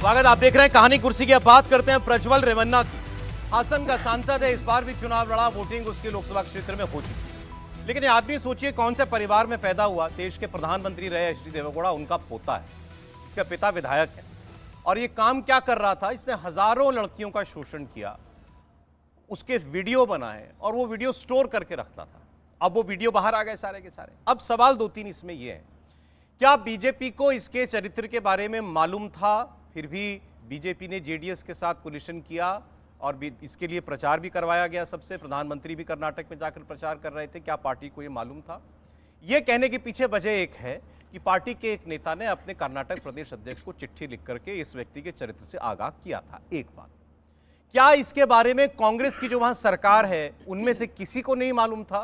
स्वागत, आप देख रहे हैं कहानी कुर्सी की। अब बात करते हैं प्रज्वल रेवन्ना की। हासन का सांसद है, इस बार भी चुनाव लड़ा, वोटिंग उसके लोकसभा क्षेत्र में हो चुकी। लेकिन ये आदमी सोचिए कौन से परिवार में पैदा हुआ। देश के प्रधानमंत्री रहे एच डी देवेगौड़ा, उनका पोता है, इसका पिता विधायक है। और ये काम क्या कर रहा था, इसने हजारों लड़कियों का शोषण किया, उसके वीडियो बनाए और वो वीडियो स्टोर करके रखता था। अब वो वीडियो बाहर आ गए सारे के सारे। अब सवाल 2-3 इसमें ये है, क्या बीजेपी को इसके चरित्र के बारे में मालूम था, फिर भी बीजेपी ने जेडीएस के साथ कोलिशन किया और इसके लिए प्रचार भी करवाया गया सबसे। प्रधानमंत्री भी कर्नाटक में जाकर प्रचार कर रहे थे। क्या पार्टी को ये मालूम था? ये कहने के पीछे वजह एक है कि पार्टी के एक नेता ने अपने कर्नाटक प्रदेश अध्यक्ष को चिट्ठी लिख करके इस व्यक्ति के चरित्र से आगाह किया था। एक बात, क्या इसके बारे में कांग्रेस की जो वहां सरकार है उनमें से किसी को नहीं मालूम था?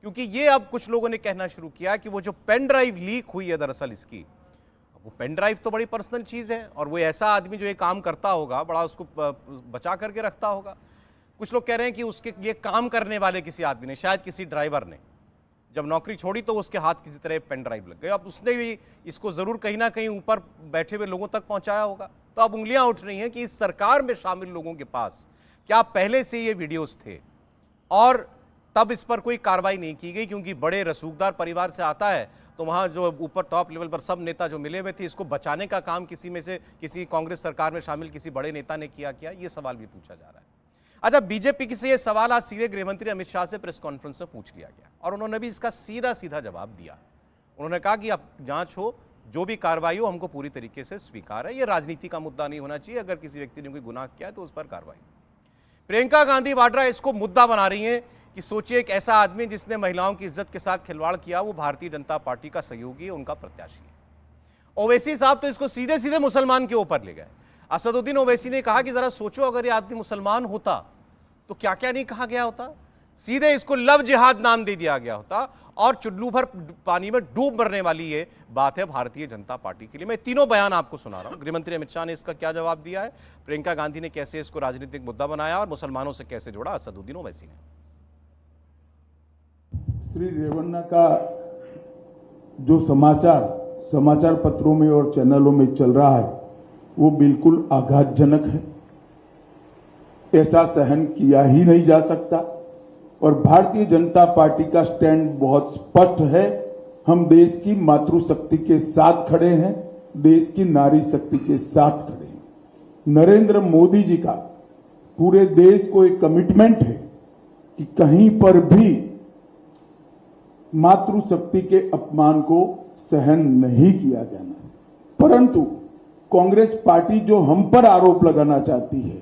क्योंकि ये अब कुछ लोगों ने कहना शुरू किया कि वो जो पेन ड्राइव लीक हुई है, दरअसल इसकी, वो पेन ड्राइव तो बड़ी पर्सनल चीज है और वो ऐसा आदमी जो ये काम करता होगा बड़ा उसको बचा करके रखता होगा। कुछ लोग कह रहे हैं कि उसके लिए काम करने वाले किसी आदमी ने, शायद किसी ड्राइवर ने, जब नौकरी छोड़ी तो उसके हाथ किसी तरह पेन ड्राइव लग गए। अब उसने भी इसको जरूर कहीं ना कहीं ऊपर बैठे हुए लोगों तक पहुंचाया होगा। तो अब उंगलियां उठ रही हैं कि इस सरकार में शामिल लोगों के पास क्या पहले से ये वीडियोस थे और तब इस पर कोई कार्रवाई नहीं की गई। क्योंकि बड़े रसूखदार परिवार से आता है तो वहां जो ऊपर टॉप लेवल पर सब नेता जो मिले हुए थे, इसको बचाने का काम किसी में से, किसी कांग्रेस सरकार में शामिल किसी बड़े नेता ने किया, ये सवाल भी पूछा जा रहा है। अच्छा, बीजेपी से ये सवाल आज सीधे गृहमंत्री अमित शाह से प्रेस कॉन्फ्रेंस में पूछ लिया गया और उन्होंने भी इसका सीधा सीधा जवाब दिया। उन्होंने कहा कि अब जांच हो, जो भी कार्रवाई हो हमको पूरी तरीके से स्वीकार है, ये राजनीति का मुद्दा नहीं होना चाहिए। अगर किसी व्यक्ति ने कोई गुनाह किया है तो उस पर कार्रवाई। प्रियंका गांधी वाड्रा इसको मुद्दा बना रही हैं कि सोचिए एक ऐसा आदमी जिसने महिलाओं की इज्जत के साथ खिलवाड़ किया, वो भारतीय जनता पार्टी का सहयोगी है, उनका प्रत्याशी है। ओवैसी साहब तो इसको सीधे सीधे मुसलमान के ऊपर ले गए। असदुद्दीन ओवैसी ने कहा कि जरा सोचो अगर ये आदमी मुसलमान होता तो क्या क्या नहीं कहा गया होता। सीधे इसको लव जिहाद नाम दे दिया गया होता और चुल्लू भर पानी में डूब मरने वाली ये बात है भारतीय जनता पार्टी के लिए। मैं तीनों बयान आपको सुना रहा हूं। गृहमंत्री अमित शाह ने इसका क्या जवाब दिया है, प्रियंका गांधी ने कैसे इसको राजनीतिक मुद्दा बनाया और मुसलमानों से कैसे जोड़ा असदुद्दीन ओवैसी ने। श्री रेवन्ना का जो समाचार पत्रों में और चैनलों में चल रहा है वो बिल्कुल आघातजनक है। ऐसा सहन किया ही नहीं जा सकता और भारतीय जनता पार्टी का स्टैंड बहुत स्पष्ट है। हम देश की मातृशक्ति के साथ खड़े हैं, देश की नारी शक्ति के साथ खड़े हैं। नरेंद्र मोदी जी का पूरे देश को एक कमिटमेंट है कि कहीं पर भी मातृशक्ति के अपमान को सहन नहीं किया जाना। परंतु कांग्रेस पार्टी जो हम पर आरोप लगाना चाहती है,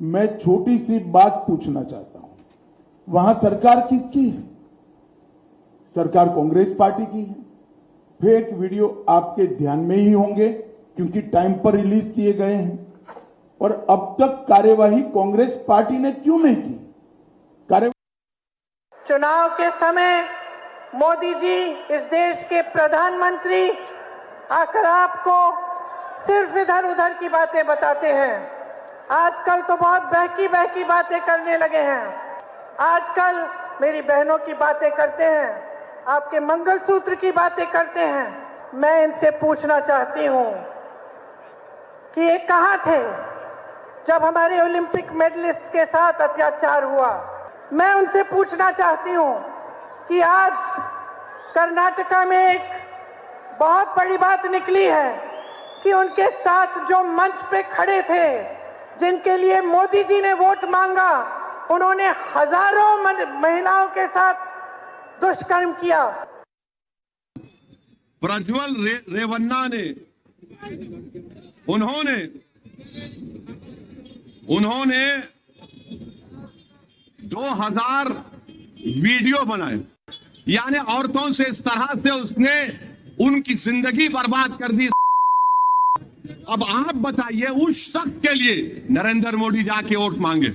मैं छोटी सी बात पूछना चाहता हूं, वहां सरकार किसकी है? सरकार कांग्रेस पार्टी की है। फेक वीडियो आपके ध्यान में ही होंगे क्योंकि टाइम पर रिलीज किए गए हैं। और अब तक कार्यवाही कांग्रेस पार्टी ने क्यों नहीं की? चुनाव के समय मोदी जी इस देश के प्रधानमंत्री आकर आपको सिर्फ इधर उधर की बातें बताते हैं। आजकल तो बहुत बहकी बातें करने लगे हैं। आजकल मेरी बहनों की बातें करते हैं, आपके मंगलसूत्र की बातें करते हैं। मैं इनसे पूछना चाहती हूं कि ये कहां थे जब हमारे ओलंपिक मेडलिस्ट के साथ अत्याचार हुआ? मैं उनसे पूछना चाहती हूं कि आज कर्नाटका में एक बहुत बड़ी बात निकली है कि उनके साथ जो मंच पे खड़े थे, जिनके लिए मोदी जी ने वोट मांगा, उन्होंने हजारों महिलाओं के साथ दुष्कर्म किया। प्रज्वल रेवन्ना ने उन्होंने 2000 वीडियो बनाए, यानी औरतों से इस तरह से उसने उनकी जिंदगी बर्बाद कर दी। अब आप बताइए, उस शख्स के लिए नरेंद्र मोदी जाके वोट मांगे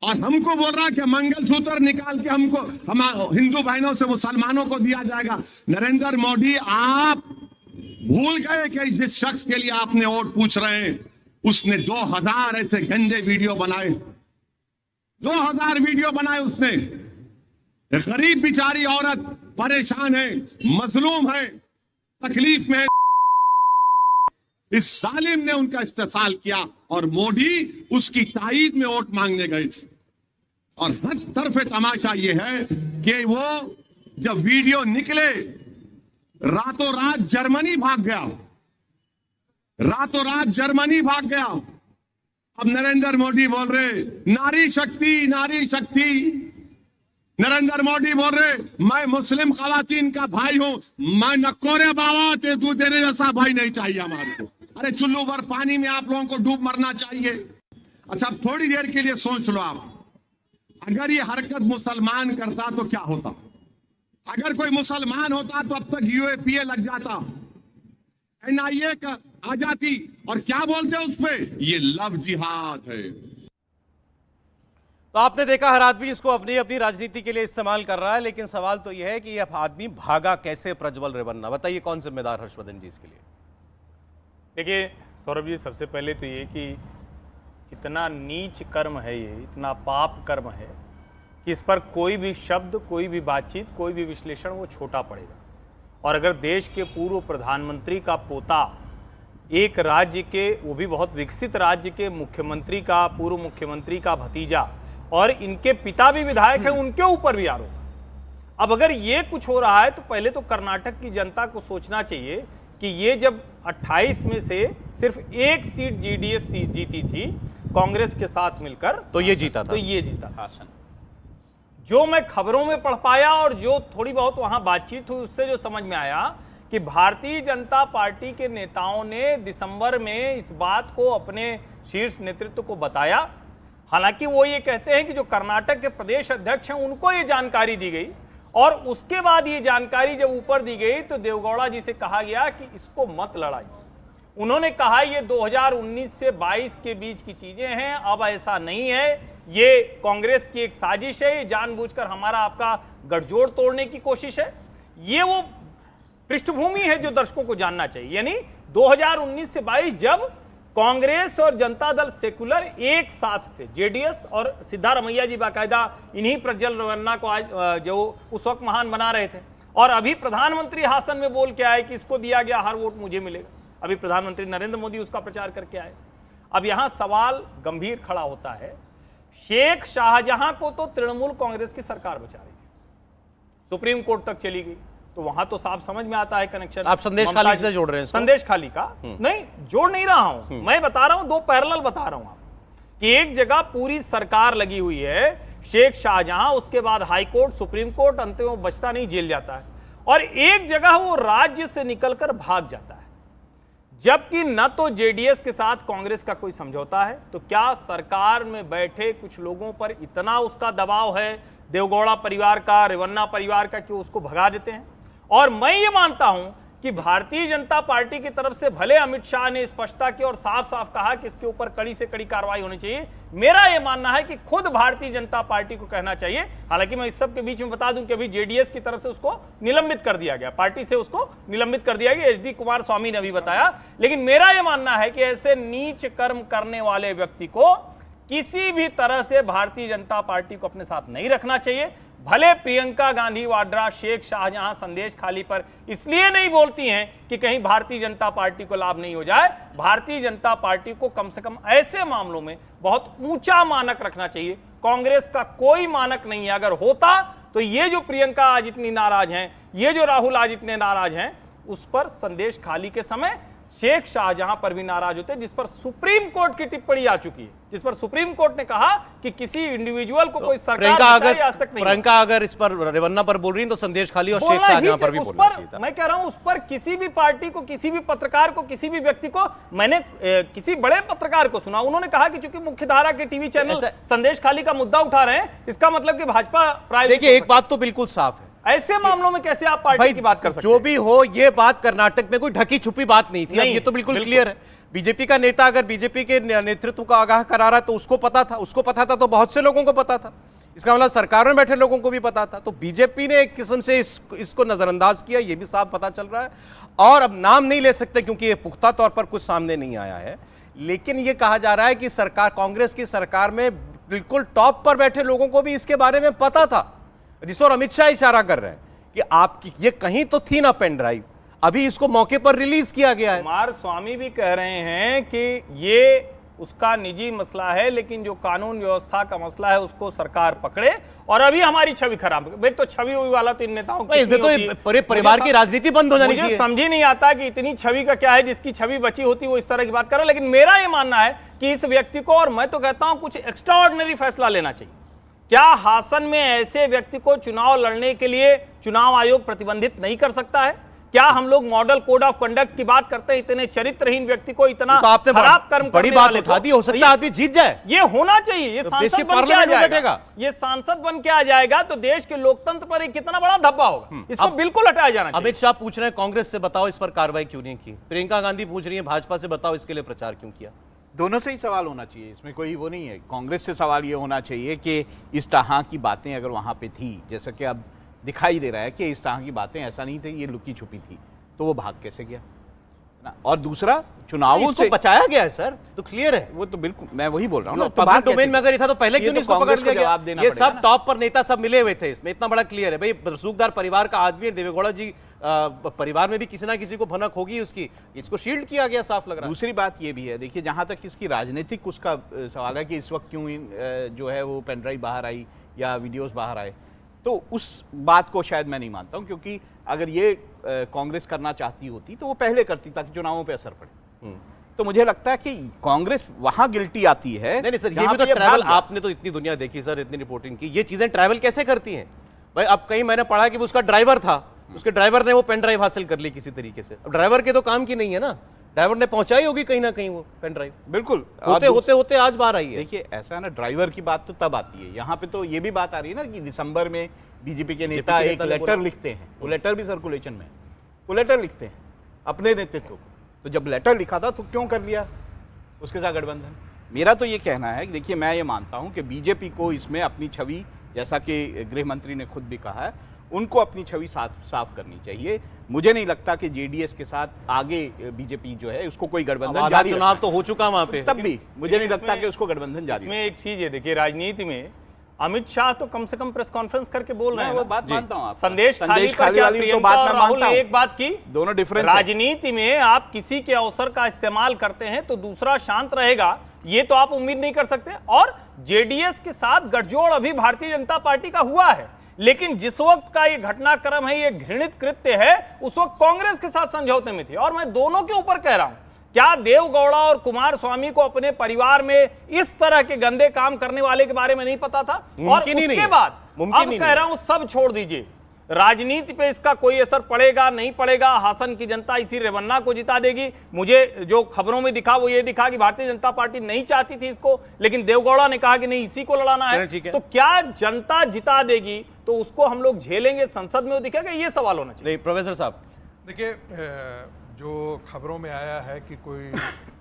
और हमको बोल रहा कि मंगलसूत्र निकाल के हमको, हम हिंदू बहनों से मुसलमानों को दिया जाएगा। नरेंद्र मोदी, आप भूल गए कि जिस शख्स के लिए आपने वोट पूछ रहे हैं उसने 2000 ऐसे गंदे वीडियो बनाए, 2000 वीडियो बनाए उसने। गरीब बेचारी औरत परेशान है, मजलूम है, तकलीफ में है, इस जालिम ने उनका इस्तेसाल किया और मोदी उसकी ताईद में वोट मांगने गए थे। और हर तरफ तमाशा यह है कि वो जब वीडियो निकले रातों रात जर्मनी भाग गया, रातों रात जर्मनी भाग गया। अब नरेंद्र मोदी बोल रहे नारी शक्ति, नारी शक्ति। नरेंद्र मोदी बोल रहे मैं मुस्लिम खवातीन का भाई हूं, मैं नकोरे बाबा तू तेरे जैसा भाई नहीं चाहिए हमारे को। अरे चुल्लू भर पानी में आप लोगों को डूब मरना चाहिए। अच्छा, अब थोड़ी देर के लिए सोच लो आप, अगर ये हरकत मुसलमान करता तो क्या होता? अगर कोई मुसलमान होता तो अब तक यूएपीए लग जाता, एनआईए का आ जाती, और क्या बोलते हैं उसमें, ये लव जिहाद है। तो आपने देखा हर आदमी इसको अपनी अपनी राजनीति के लिए इस्तेमाल कर रहा है, लेकिन सवाल तो यह है कि यह आदमी भागा कैसे प्रज्वल रेवन्ना? बताइए कौन जिम्मेदार हर्षवर्धन जी इसके लिए? देखिए सौरभ जी, सबसे पहले तो ये कि इतना नीच कर्म है, ये इतना पाप कर्म है कि इस पर कोई भी शब्द, कोई भी बातचीत, कोई भी विश्लेषण वो छोटा पड़ेगा। और अगर देश के पूर्व प्रधानमंत्री का पोता एक राज्य के, वो भी बहुत विकसित राज्य के मुख्यमंत्री का, पूर्व मुख्यमंत्री का भतीजा, और इनके पिता भी विधायक हैं, उनके ऊपर भी आरोप। अब अगर ये कुछ हो रहा है तो पहले तो कर्नाटक की जनता को सोचना चाहिए कि ये जब 28 में से सिर्फ एक सीट जेडीएस जीती थी कांग्रेस के साथ मिलकर, तो ये जीता था, तो ये जीता था। जो मैं खबरों में पढ़ पाया और जो थोड़ी बहुत वहां बातचीत हुई, उससे जो समझ में आया कि भारतीय जनता पार्टी के नेताओं ने दिसंबर में इस बात को अपने शीर्ष नेतृत्व को बताया। हालांकि वो ये कहते हैं कि जो कर्नाटक के प्रदेश अध्यक्ष हैं उनको ये जानकारी दी गई, और उसके बाद ये जानकारी जब ऊपर दी गई तो देवगौड़ा जी से कहा गया कि इसको मत लड़ाइए। उन्होंने कहा ये 2019 से 22 के बीच की चीजें हैं, अब ऐसा नहीं है, ये कांग्रेस की एक साजिश है, ये जानबूझकर हमारा आपका गठजोड़ तोड़ने की कोशिश है। ये वो पृष्ठभूमि है जो दर्शकों को जानना चाहिए। यानी 2019 से 22 जब कांग्रेस और जनता दल सेकुलर एक साथ थे, जेडीएस और सिद्धारमैया जी बाकायदा इन्हीं प्रज्वल रेवन्ना को आज जो उस वक्त महान बना रहे थे, और अभी प्रधानमंत्री हासन में बोल के आए कि इसको दिया गया हर वोट मुझे मिलेगा। अभी प्रधानमंत्री नरेंद्र मोदी उसका प्रचार करके आए। अब यहां सवाल गंभीर खड़ा होता है, शेख शाहजहां को तो तृणमूल कांग्रेस की सरकार बचा रही थी, सुप्रीम कोर्ट तक चली गई, तो वहां तो साफ समझ में आता है कनेक्शन। आप संदेश खाली से जोड़ रहे हैं? संदेश खाली का नहीं जोड़ नहीं रहा हूं, मैं बता रहा हूं, दो पैरेलल बता रहा हूं आप कि एक जगह पूरी सरकार लगी हुई है, शेख शाहजहां, उसके बाद हाई कोर्ट, सुप्रीम कोर्ट, अंत में वो बचता नहीं, जेल जाता है, और एक जगह वो राज्य से निकलकर भाग जाता है। जबकि न तो जेडीएस के साथ कांग्रेस का कोई समझौता है, तो क्या सरकार में बैठे कुछ लोगों पर इतना उसका दबाव है देवगौड़ा परिवार का, रेवन्ना परिवार का, कि उसको भगा देते हैं? और मैं ये मानता हूं कि भारतीय जनता पार्टी की तरफ से भले अमित शाह ने स्पष्टता की और साफ साफ कहा कि इसके ऊपर कड़ी से कड़ी कार्रवाई होनी चाहिए, मेरा यह मानना है कि खुद भारतीय जनता पार्टी को कहना चाहिए। हालांकि मैं इस सब के बीच में बता दूं कि अभी जेडीएस की तरफ से उसको निलंबित कर दिया गया, पार्टी से उसको निलंबित कर दिया गया, एचडी कुमार स्वामी ने अभी बताया। लेकिन मेरा यह मानना है कि ऐसे नीच कर्म करने वाले व्यक्ति को किसी भी तरह से भारतीय जनता पार्टी को अपने साथ नहीं रखना चाहिए। भले प्रियंका गांधी वाड्रा, शेख शाहजहां संदेश खाली पर इसलिए नहीं बोलती हैं कि कहीं भारतीय जनता पार्टी को लाभ नहीं हो जाए, भारतीय जनता पार्टी को कम से कम ऐसे मामलों में बहुत ऊंचा मानक रखना चाहिए। कांग्रेस का कोई मानक नहीं है, अगर होता तो ये जो प्रियंका आज इतनी नाराज हैं, ये जो राहुल आज इतने नाराज हैं, उस पर संदेश खाली के समय शेख शाहजहां पर भी नाराज होते, जिस पर सुप्रीम कोर्ट की टिप्पणी आ चुकी है, जिस पर सुप्रीम कोर्ट ने कहा कि किसी इंडिविजुअल को कोई सरकार आज तक नहीं। प्रियंका अगर इस पर रेवन्ना पर बोल रही है तो संदेश खाली और शेख शाहजहां पर भी बोलना चाहिए था। मैं कह रहा हूं उस पर किसी भी पार्टी को, किसी भी पत्रकार को, किसी भी व्यक्ति को, मैंने किसी बड़े पत्रकार को सुना, उन्होंने कहा कि चूंकि मुख्यधारा के टीवी चैनल संदेश खाली का मुद्दा उठा रहे हैं, इसका मतलब कि भाजपा। देखिए एक बात तो बिल्कुल साफ है, ऐसे मामलों में कैसे आप पार्टी की बात कर सकते हैं? जो भी हो, ये बात कर्नाटक में कोई ढकी छुपी बात नहीं थी, अब ये तो बिल्कुल क्लियर है। बीजेपी का नेता अगर बीजेपी के नेतृत्व को आगाह करा रहा है तो उसको पता था, उसको पता था तो बहुत से लोगों को पता था, इसका मतलब सरकार में बैठे लोगों को भी पता था। तो बीजेपी ने एक किस्म से इसको नजरअंदाज किया, ये भी साफ पता चल रहा है। और अब नाम नहीं ले सकते क्योंकि ये पुख्ता तौर पर कुछ सामने नहीं आया है, लेकिन ये कहा जा रहा है कि सरकार, कांग्रेस की सरकार में बिल्कुल टॉप पर बैठे लोगों को भी इसके बारे में पता था, जिस और अमित शाह इशारा कर रहे हैं कि आपकी ये कहीं तो थी ना पेन ड्राइव, अभी इसको मौके पर रिलीज किया गया है। कुमार स्वामी भी कह रहे हैं कि ये उसका निजी मसला है, लेकिन जो कानून व्यवस्था का मसला है उसको सरकार पकड़े, और अभी हमारी छवि खराब। भाई तो छवि हुई वाला तो इन नेताओं की इसमें तो पूरे परिवार की राजनीति बंद हो जानी चाहिए। मुझे समझ ही नहीं आता कि इतनी छवि का क्या है, जिसकी छवि बची होती वो इस तरह की बात कर रहा है। लेकिन मेरा ये मानना है कि इस व्यक्ति को, और मैं तो कहता हूं, कुछ एक्स्ट्राऑर्डिनरी फैसला लेना चाहिए। क्या हासन में ऐसे व्यक्ति को चुनाव लड़ने के लिए चुनाव आयोग प्रतिबंधित नहीं कर सकता है? क्या हम लोग मॉडल कोड ऑफ कंडक्ट की बात करते हैं? इतने चरित्रहीन व्यक्ति को इतना तो आपने खराब कर्म बड़ी करने बात वाले उठा को, दी, हो सकता है आदमी जीत जाए। ये होना चाहिए। ये तो सांसद देश के बन के आ पार्लियामेंट में जाएगा, बैठेगा। ये सांसद बन के आ जाएगा तो देश के लोकतंत्र पर एक कितना बड़ा धब्बा होगा। इसको बिल्कुल हटाया जाना चाहिए। अमित शाह पूछ रहे हैं कांग्रेस से, बताओ इस पर कार्रवाई क्यों नहीं की। प्रियंका गांधी पूछ रही है भाजपा से, बताओ इसके लिए प्रचार क्यों किया। दोनों से ही सवाल होना चाहिए, इसमें कोई वो नहीं है। कांग्रेस से सवाल ये होना चाहिए कि इस तरह की बातें अगर वहां पे थी, जैसा कि अब दिखाई दे रहा है कि इस तरह की बातें ऐसा नहीं थी, ये लुकी छुपी थी, तो वो भाग कैसे गया ना। और दूसरा, चुनावों इसको से बचाया गया है सर, तो क्लियर है। वो तो बिल्कुल मैं वही बोल रहा हूँ ना, तो पब्लिक बात डोमेन में अगर ये था तो पहले ये क्यों नहीं तो इसको पकड़ कांग्रेस को लिया जवाब गया। देना ये पड़ेगा सब ना। टॉप पर नेता सब मिले हुए थे इसमें, इतना बड़ा क्लियर है भाई। रसूखदार परिवार का आदमी है, देवेगौड़ा जी परिवार में भी किसी ना किसी को भनक होगी उसकी, इसको शील्ड किया गया, साफ लग रहा है। दूसरी बात ये भी है, देखिए, जहां तक इसकी राजनीतिक उसका सवाल है कि इस वक्त क्यों जो है वो पेन ड्राइव बाहर आई या वीडियोस बाहर आए, तो उस बात को शायद मैं नहीं मानता हूं, क्योंकि अगर ये कांग्रेस करना चाहती होती तो वो पहले करती ताकि चुनावों पे असर पड़े। तो मुझे लगता है कि कांग्रेस वहां गिल्टी आती है। नहीं सर, ये जहां भी तो पे ट्रैवल, भाग गया। आपने तो इतनी दुनिया देखी सर, इतनी रिपोर्टिंग की, ये चीजें ट्रैवल कैसे करती हैं भाई। अब कहीं मैंने पढ़ा कि वो उसका ड्राइवर था, उसके ड्राइवर ने वो पेन ड्राइव हासिल कर ली किसी तरीके से। अब ड्राइवर के तो काम की नहीं है ना, ड्राइवर ने पहुंचाई होगी कहीं ना कहीं वो पेन ड्राइव, बिल्कुल होते होते होते आज बाहर आई है। देखिए, ऐसा है ना, ड्राइवर की बात तो तब आती है, यहाँ पे तो ये भी बात आ रही है ना कि दिसंबर में बीजेपी के नेता के एक नेता ने लेटर बोला। लिखते हैं, वो लेटर भी सर्कुलेशन में, वो लेटर लिखते हैं अपने नेतृत्व को। तो जब लेटर लिखा था तो क्यों कर लिया उसके साथ गठबंधन? मेरा तो ये कहना है कि देखिए, मैं ये मानता हूं कि बीजेपी को इसमें अपनी छवि, जैसा कि गृह मंत्री ने खुद भी कहा है, उनको अपनी छवि साफ करनी चाहिए। मुझे नहीं लगता कि जेडीएस के साथ आगे बीजेपी जो है उसको कोई गठबंधन जारी चुनाव तो हो चुका वहां पे, तब भी मुझे नहीं लगता कि उसको गठबंधन जारी। इसमें एक चीज है, देखिए, राजनीति में अमित शाह तो कम से कम प्रेस कॉन्फ्रेंस करके बोल रहे हैं, वो बात मानता हूं। संदेश खाली पर क्या प्रियंका और राहुल ने एक बात की, दोनों डिफरेंस। राजनीति में आप किसी के अवसर का इस्तेमाल करते हैं तो दूसरा शांत रहेगा, ये तो आप उम्मीद नहीं कर सकते। और जेडीएस के साथ गठजोड़ अभी भारतीय जनता पार्टी का हुआ है, लेकिन जिस वक्त का ये घटनाक्रम है, ये घृणित कृत्य है, उस वक्त कांग्रेस के साथ समझौते में थे। और मैं दोनों के ऊपर कह रहा हूं, क्या देवगौड़ा और कुमार स्वामी को अपने परिवार में इस तरह के गंदे काम करने वाले के बारे में नहीं पता था? और उसके बाद अब कह रहा हूं, सब छोड़ दीजिए, राजनीति पे इसका कोई असर पड़ेगा नहीं पड़ेगा, हासन की जनता इसी रेवन्ना को जिता देगी। मुझे जो खबरों में दिखा वो ये दिखा कि भारतीय जनता पार्टी नहीं चाहती थी इसको, लेकिन देवगौड़ा ने कहा कि नहीं, इसी को लड़ाना है। तो क्या जनता जिता देगी तो उसको हम लोग झेलेंगे, संसद में वो दिखेगा? ये सवाल होना चाहिए। प्रोफेसर साहब, देखिए, जो खबरों में आया है कि कोई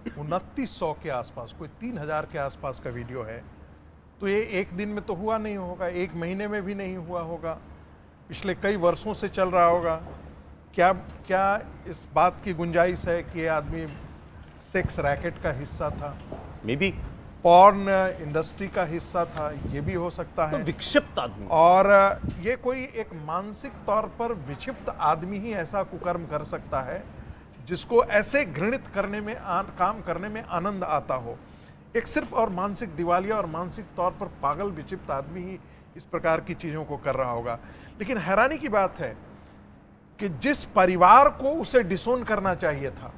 2900 के आसपास, कोई 3000 के आसपास का वीडियो है, तो ये एक दिन में तो हुआ नहीं होगा, एक महीने में भी नहीं हुआ होगा, पिछले कई वर्षों से चल रहा होगा। क्या क्या इस बात की गुंजाइश है कि ये आदमी सेक्स रैकेट का हिस्सा था, मे बी पॉर्न इंडस्ट्री का हिस्सा था? ये भी हो सकता है। विक्षिप्त आदमी, और ये कोई एक मानसिक तौर पर विक्षिप्त आदमी ही ऐसा कुकर्म कर सकता है जिसको ऐसे घृणित करने में काम करने में आनंद आता हो। एक सिर्फ और मानसिक दिवालिया और मानसिक तौर पर पागल विक्षिप्त आदमी ही इस प्रकार की चीजों को कर रहा होगा। लेकिन हैरानी की बात है कि जिस परिवार को उसे डिसोन करना चाहिए था,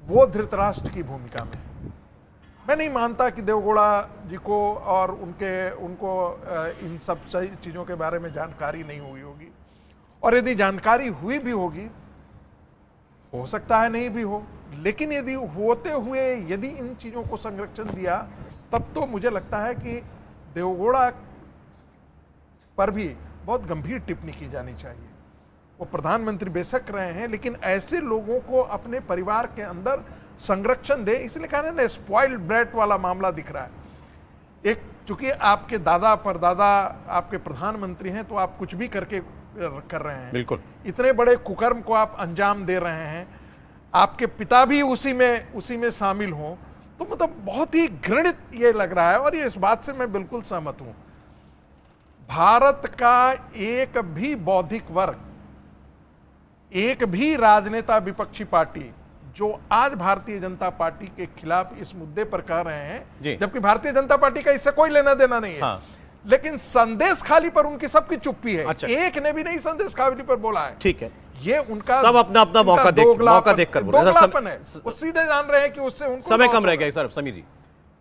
वो धृतराष्ट्र की भूमिका में है। मैं नहीं मानता कि देवगौड़ा जी को और उनको इन सब चीजों के बारे में जानकारी नहीं हुई होगी, और यदि जानकारी हुई भी होगी, हो सकता है नहीं भी हो, लेकिन यदि होते हुए यदि इन चीजों को संरक्षण दिया, तब तो मुझे लगता है कि देवगौड़ा पर भी बहुत गंभीर टिप्पणी की जानी चाहिए। वो प्रधानमंत्री बेशक रहे हैं, लेकिन ऐसे लोगों को अपने परिवार के अंदर संरक्षण दे, इसलिए कहा ना, स्पॉइल्ड ब्रैट वाला मामला दिख रहा है। एक, चूंकि आपके दादा परदादा आपके प्रधानमंत्री हैं, तो आप कुछ भी करके कर रहे हैं, बिल्कुल इतने बड़े कुकर्म को आप अंजाम दे रहे हैं, आपके पिता भी उसी में शामिल हों, तो मतलब बहुत ही घृणित ये लग रहा है। और ये इस बात से मैं बिल्कुल सहमत हूं, भारत का एक भी बौद्धिक वर्ग, एक भी राजनेता विपक्षी पार्टी जो आज भारतीय जनता पार्टी के खिलाफ इस मुद्दे पर कह रहे जी। हैं, जबकि भारतीय जनता पार्टी का इससे कोई लेना देना नहीं है, हाँ। लेकिन संदेश खाली पर उनकी सबकी चुप्पी है। अच्छा। एक ने भी नहीं संदेश खाली पर बोला है। ठीक है, ये उनका सब अपना अपना उनका मौका देखकर बोल रहे हैं। दोगलापन है। वो सीधे जान रहे हैं कि उससे उनको समय लॉस कम रह होगा। गया सर। समीर जी,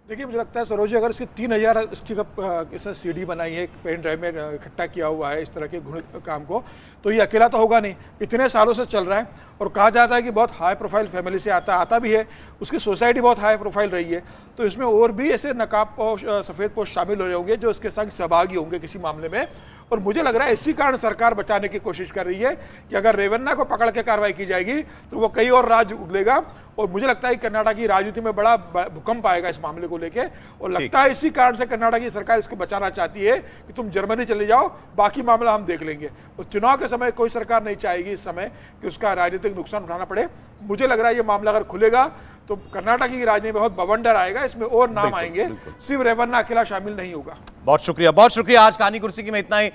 देखिए, मुझे लगता है सरोज जी, अगर इसकी 3000 इसकी सीडी बनाई है, पेन ड्राइव में इकट्ठा किया हुआ है इस तरह के काम को, तो ये अकेला तो होगा नहीं, इतने सालों से चल रहा है। और कहा जाता है कि बहुत हाई प्रोफाइल फैमिली से आता भी है, उसकी सोसाइटी बहुत हाई प्रोफाइल रही है, तो इसमें और भी ऐसे नकाबपोश सफ़ेद पोश शामिल हो रहे होंगे जो इसके संग सहभागी होंगे किसी मामले में। और मुझे लग रहा है इसी कारण सरकार बचाने की कोशिश कर रही है कि अगर रेवन्ना को पकड़ के कार्रवाई की जाएगी तो वो कई और राज्य उगलेगा। और मुझे लगता है कि कर्नाटक की राजनीति में बड़ा भूकंप आएगा इस मामले को लेके। और लगता है इसी कारण से कर्नाटक की सरकार इसको बचाना चाहती है कि तुम जर्मनी चले जाओ, बाकी मामला हम देख लेंगे। और चुनाव के समय कोई सरकार नहीं चाहेगी इस समय कि उसका राजनीतिक नुकसान उठाना पड़े। मुझे लग रहा है ये मामला अगर खुलेगा तो कर्नाटक की राजनीति में बहुत बवंडर आएगा, इसमें और नाम आएंगे, सिर्फ रेवन्ना अकेला शामिल नहीं होगा। बहुत शुक्रिया आज कहानी कुर्सी की में इतना ही।